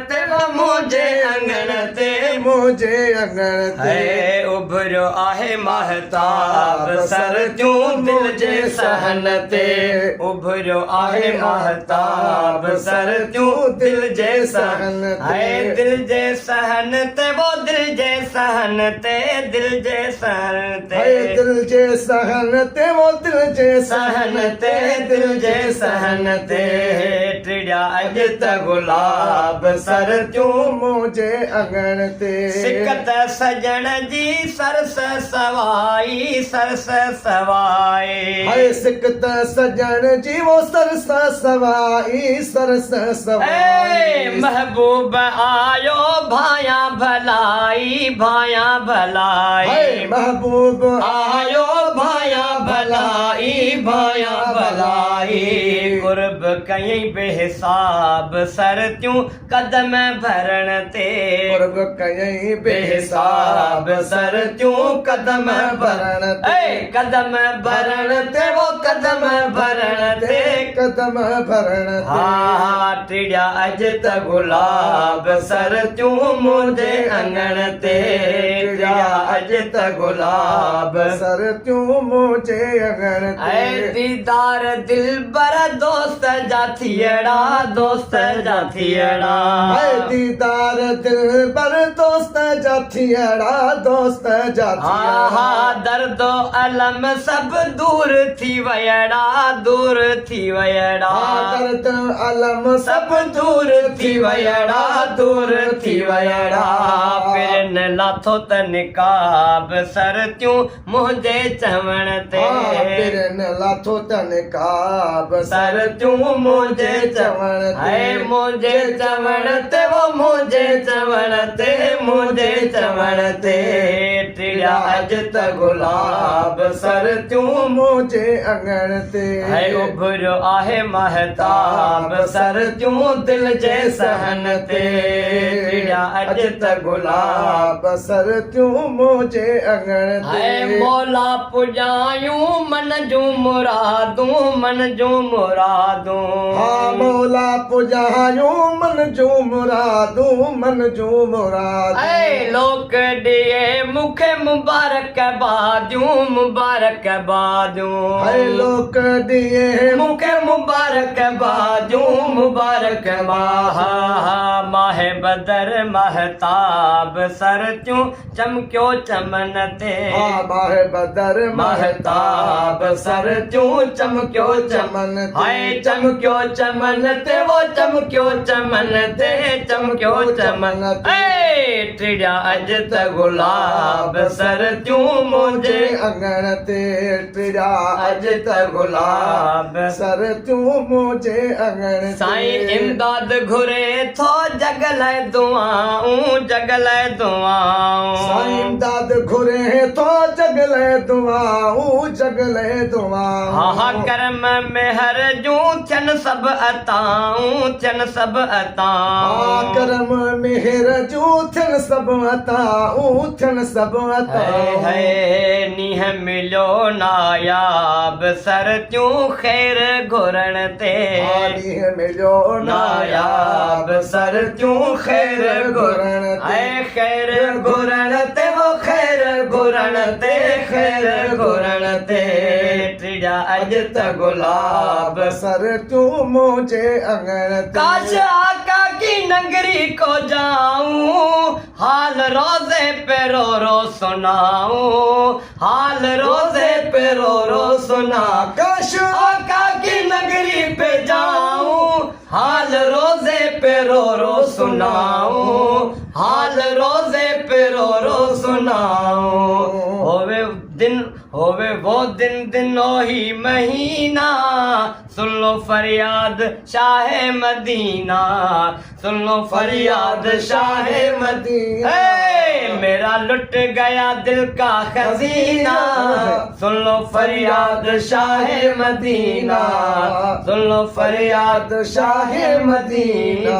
ते वो मुझे अंगन ते मुझे अंगण ते है उभरो आहे महताब सर त्यूं दिल जे सहन ते उभरो आहे महताब सर त्यूं दिल जे सहन है दिल जे सहन ते वो दिल जे सहन ते दिल जे सहन ते दिल जे सहन ते वो दिल जे सहन ते दिल जे सहन ते टिड़िया अज त गुलाब सर त्यूं मुझे अंगण ते सिकत सजण जी सरस सवाई सरस सवाई हाय सिकत सजण जी वो सरस सवाई सरस सवाई महबूब आयो भाया भलाई भाया भलाई हाय महबूब आयो भाया भलाई भाया भलाई कुर्ब कई बेहिसाब सर त्यूं कदम भरण ते कुर्ब कई बेहिसाब सर त्यूं कदम भरण ते कदम भरण ते वो कदम भरण ते कदम भरण ते हा टिड़िया अज त गुलाब सर त्यूं मुझे अंगण ते टिड़िया अज त गुलाब सर त्यूं मुझे अंगण ऐ ते दीदार दिल बर दोस्त जा थियड़ा दोस्त जा थियड़ा हाय दीदार दिल पर दोस्त जाथियड़ा दोस्त जाथियड़ा हा दर्दो अलम सब दूर थी वयड़ा दूर थी वयड़ा दर्द अलम सब दूर थी वयड़ा दूर थी वयड़ा फिर न लाथो त निकाब सर त्यूं मुझे चवण ते पिरन लाथो तन काब सर त्यूं मुझे चवण है मुझे चवण ते वो मुझे चवण ते मुझे चवण ते टिड़िया अज त गुलाब सर त्यूं मुझे अंगण ते है उभरो आहे महताब सर त्यूं दिल जे सहन ते टिड़िया अज त गुलाब सर त्यूं मुझे अंगण है ते मौला पुजायूं मन जूं मुरादूं मन जूं मुरादूं हा मौला पुजायूं मन जूं मुरादूं मन जूं मुरादूं ऐ लोक ॾिए मूंखे मुबारक बादियूं मुबारक बादियूं हाय लोक दिए मूंखे मुबारक बादियूं मुबारक माहे बदर महताब सर त्यूं चमकियो चमन ते माह बदर महताब सर त्यूं चमकियो चमन हाय चमकियो चमन ते वो चमकियो चमन ते चमकियो चमन ऐ टिड़िया अज त गुलाब सर त्यूं मुझे अंगण ते टिड़ा अज त गुलाब सर त्यूं मुझे अंगण साईं इमदाद घुरे थो जगल दुआऊं जगल दुआऊं साईं इमदाद घुरे तो जगले दुआऊं जगले दुआऊं हा करम मेहर जूं थियन सब अताऊं थियन सब अताऊं करम मेहर जूं थियन सब अताऊं थियन सब अताऊं है नीह मिलो नायाब सर त्यूं खैर घुरण ते नीह मिलो नायाब सर त्यूं खैर घुरण ऐ खैर घुरण ते वो खैर घुरण ते खैर घुरण ते टिड़िया अज त गुलाब सर त्यूं मुझे अंगण ते काश आका की नगरी को जाऊं हाल रोजे पे रो रो सुनाऊं हाल रोजे पे रो सुना काश आका की नगरी पे जाऊं हाल रोजे पे रो सुनाऊं हाल रोजे पे रो सुनाऊं होवे वो दिन दिन ही महीना सुन लो फरियाद शाह मदीना सुन लो फरियाद शाह मदीना मेरा लुट गया दिल का खजीना सुन लो फरियाद शाह मदीना सुन लो फरियाद शाह मदीना